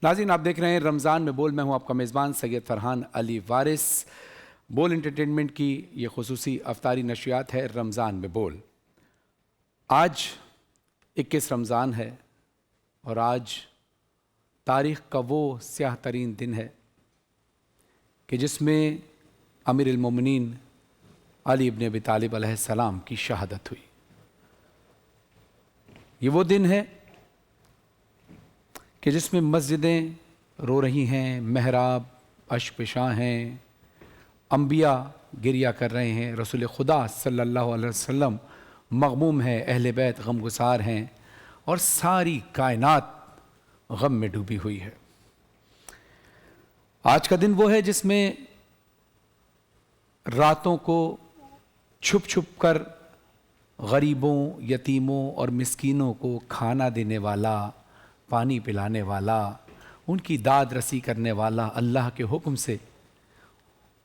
ناظرین آپ دیکھ رہے ہیں رمضان میں بول، میں ہوں آپ کا میزبان سید فرحان علی وارث۔ بول انٹرٹینمنٹ کی یہ خصوصی افطاری نشریات ہے رمضان میں بول۔ آج 21 رمضان ہے اور آج تاریخ کا وہ سیاہ ترین دن ہے کہ جس میں امیر المومنین علی ابن ابی طالب علیہ السلام کی شہادت ہوئی۔ یہ وہ دن ہے کہ جس میں مسجدیں رو رہی ہیں، محراب اشک پشاں ہیں، انبیاء گریہ کر رہے ہیں، رسول خدا صلی اللہ علیہ وسلم مغموم ہے، اہل بیت غمگسار ہیں اور ساری کائنات غم میں ڈوبی ہوئی ہے۔ آج کا دن وہ ہے جس میں راتوں کو چھپ چھپ کر غریبوں، یتیموں اور مسکینوں کو کھانا دینے والا، پانی پلانے والا، ان کی داد رسی کرنے والا، اللہ کے حکم سے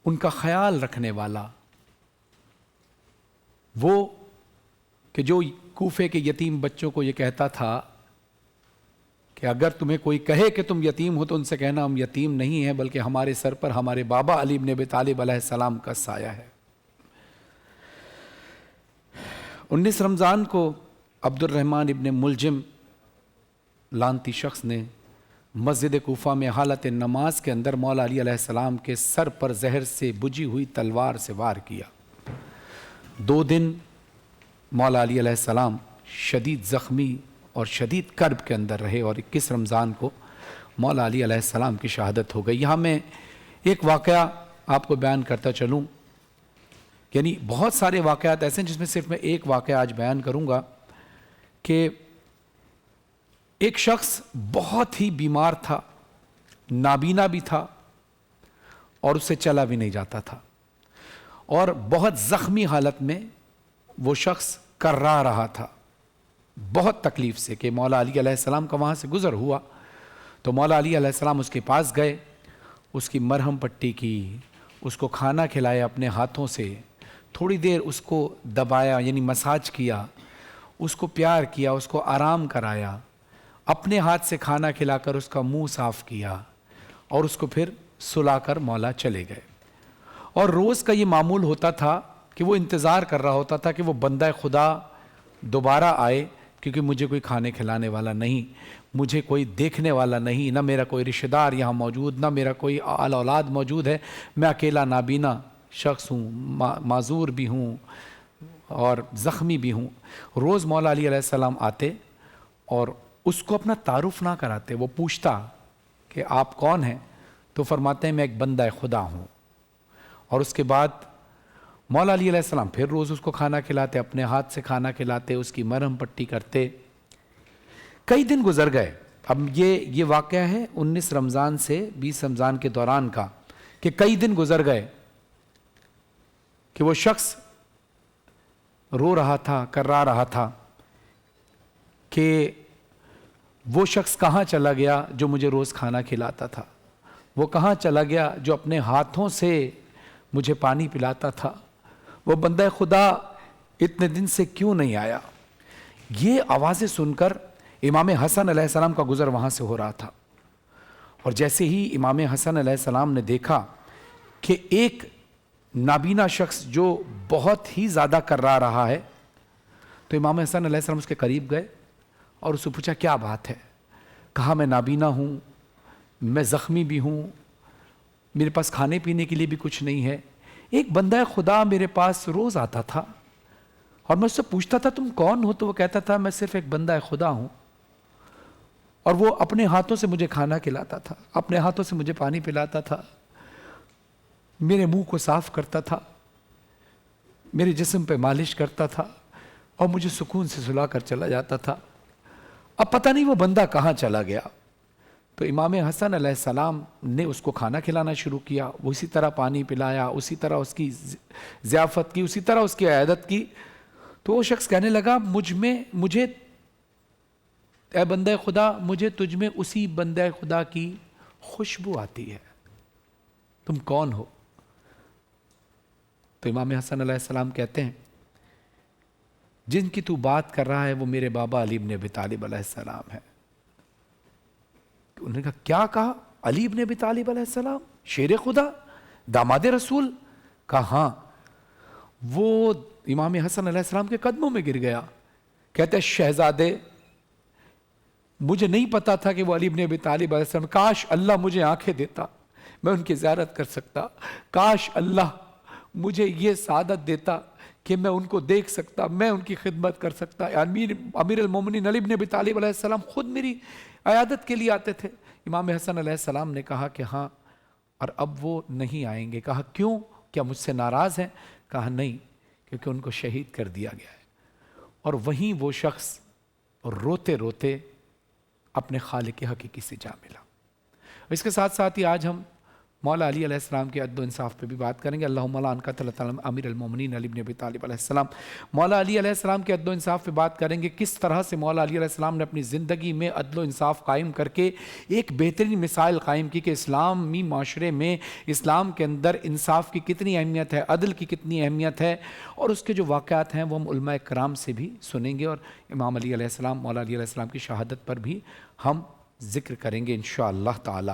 ان کا خیال رکھنے والا، وہ کہ جو کوفے کے یتیم بچوں کو یہ کہتا تھا کہ اگر تمہیں کوئی کہے کہ تم یتیم ہو تو ان سے کہنا ہم یتیم نہیں ہیں بلکہ ہمارے سر پر ہمارے بابا علی ابن ابی طالب علیہ السلام کا سایہ ہے۔ 19 رمضان کو عبد الرحمن ابن ملجم لعنتی شخص نے مسجد کوفہ میں حالت نماز کے اندر مولا علی علیہ السلام کے سر پر زہر سے بجھی ہوئی تلوار سے وار کیا۔ 2 دن مولا علی علیہ السلام شدید زخمی اور شدید کرب کے اندر رہے اور 21 رمضان کو مولا علی علیہ السلام کی شہادت ہو گئی۔ یہاں میں ایک واقعہ آپ کو بیان کرتا چلوں، یعنی بہت سارے واقعات ایسے ہیں جس میں صرف میں ایک واقعہ آج بیان کروں گا کہ ایک شخص بہت ہی بیمار تھا، نابینا بھی تھا اور اس سے چلا بھی نہیں جاتا تھا، اور بہت زخمی حالت میں وہ شخص کرا رہا تھا بہت تکلیف سے کہ مولا علی علیہ السلام کا وہاں سے گزر ہوا تو مولا علی علیہ السلام اس کے پاس گئے، اس کی مرہم پٹی کی، اس کو کھانا کھلایا اپنے ہاتھوں سے، تھوڑی دیر اس کو دبایا یعنی مساج کیا، اس کو پیار کیا، اس کو آرام کرایا، اپنے ہاتھ سے کھانا کھلا کر اس کا منہ صاف کیا اور اس کو پھر سلا کر مولا چلے گئے۔ اور روز کا یہ معمول ہوتا تھا کہ وہ انتظار کر رہا ہوتا تھا کہ وہ بندہ خدا دوبارہ آئے، کیونکہ مجھے کوئی کھانے کھلانے والا نہیں، مجھے کوئی دیکھنے والا نہیں، نہ میرا کوئی رشتہ دار یہاں موجود، نہ میرا کوئی آل اولاد موجود ہے، میں اکیلا نابینا شخص ہوں، معذور بھی ہوں اور زخمی بھی ہوں۔ روز مولا علی علیہ السلام آتے اور اس کو اپنا تعارف نہ کراتے، وہ پوچھتا کہ آپ کون ہیں تو فرماتے ہیں میں ایک بندہ خدا ہوں، اور اس کے بعد مولا علی علیہ السلام پھر روز اس کو کھانا کھلاتے، اپنے ہاتھ سے کھانا کھلاتے، اس کی مرہم پٹی کرتے۔ کئی دن گزر گئے۔ اب یہ واقعہ ہے 19 رمضان سے 20 رمضان کے دوران کا کہ کئی دن گزر گئے کہ وہ شخص رو رہا تھا، کرا رہا تھا کہ وہ شخص کہاں چلا گیا جو مجھے روز کھانا کھلاتا تھا، وہ کہاں چلا گیا جو اپنے ہاتھوں سے مجھے پانی پلاتا تھا، وہ بندہ خدا اتنے دن سے کیوں نہیں آیا۔ یہ آوازیں سن کر امام حسن علیہ السلام کا گزر وہاں سے ہو رہا تھا، اور جیسے ہی امام حسن علیہ السلام نے دیکھا کہ ایک نابینا شخص جو بہت ہی زیادہ کرا رہا ہے، تو امام حسن علیہ السلام اس کے قریب گئے اور اس سے پوچھا کیا بات ہے؟ کہا میں نابینا ہوں، میں زخمی بھی ہوں، میرے پاس کھانے پینے کے لیے بھی کچھ نہیں ہے، ایک بندہ خدا میرے پاس روز آتا تھا اور میں اس سے پوچھتا تھا تم کون ہو، تو وہ کہتا تھا میں صرف ایک بندہ خدا ہوں، اور وہ اپنے ہاتھوں سے مجھے کھانا کھلاتا تھا، اپنے ہاتھوں سے مجھے پانی پلاتا تھا، میرے منہ کو صاف کرتا تھا، میرے جسم پہ مالش کرتا تھا اور مجھے سکون سے سلا کر چلا جاتا تھا۔ اب پتہ نہیں وہ بندہ کہاں چلا گیا۔ تو امام حسن علیہ السلام نے اس کو کھانا کھلانا شروع کیا، وہ اسی طرح پانی پلایا، اسی طرح اس کی ضیافت کی، اسی طرح اس کی عیادت کی۔ تو وہ شخص کہنے لگا مجھے اے بندہ خدا، مجھے تجھ میں اسی بندہ خدا کی خوشبو آتی ہے، تم کون ہو؟ تو امام حسن علیہ السلام کہتے ہیں جن کی تو بات کر رہا ہے وہ میرے بابا علی ابن ابی طالب علیہ السلام ہے۔ انہوں نے کہا کہا علی ابن ابی طالب علیہ السلام شیر خدا داماد رسول؟ کہا ہاں۔ وہ امام حسن علیہ السلام کے قدموں میں گر گیا، کہتے ہیں شہزادے مجھے نہیں پتا تھا کہ وہ علی ابن ابی طالب علیہ السلام، کاش اللہ مجھے آنکھیں دیتا، میں ان کی زیارت کر سکتا، کاش اللہ مجھے یہ سعادت دیتا کہ میں ان کو دیکھ سکتا، میں ان کی خدمت کر سکتا۔ امیر المومنین علی ابن ابی طالب علیہ السلام خود میری عیادت کے لیے آتے تھے۔ امام حسن علیہ السلام نے کہا کہ ہاں، اور اب وہ نہیں آئیں گے۔ کہا کیوں؟ کیا مجھ سے ناراض ہیں؟ کہا نہیں، کیونکہ ان کو شہید کر دیا گیا ہے۔ اور وہیں وہ شخص روتے روتے اپنے خالق حقیقی سے جا ملا۔ اس کے ساتھ ساتھ ہی آج ہم مولا علی علیہ السلام کے عدل و انصاف پہ بھی بات کریں گے۔ اللہم لا انقطع اللہ تعالیٰ امیر المومنین علی ابن ابی طالب علیہ السلام۔ مولا علی علیہ السلام کے عدل و انصاف پہ بات کریں گے، کس طرح سے مولا علی علیہ السلام نے اپنی زندگی میں عدل و انصاف قائم کر کے ایک بہترین مثال قائم کی کہ اسلامی معاشرے میں، اسلام کے اندر انصاف کی کتنی اہمیت ہے، عدل کی کتنی اہمیت ہے، اور اس کے جو واقعات ہیں وہ ہم علماء کرام سے بھی سنیں گے، اور امام علی علیہ السلام، مولا علی علیہ السلام کی شہادت پر بھی ہم ذکر کریں گے انشاءاللہ تعالی۔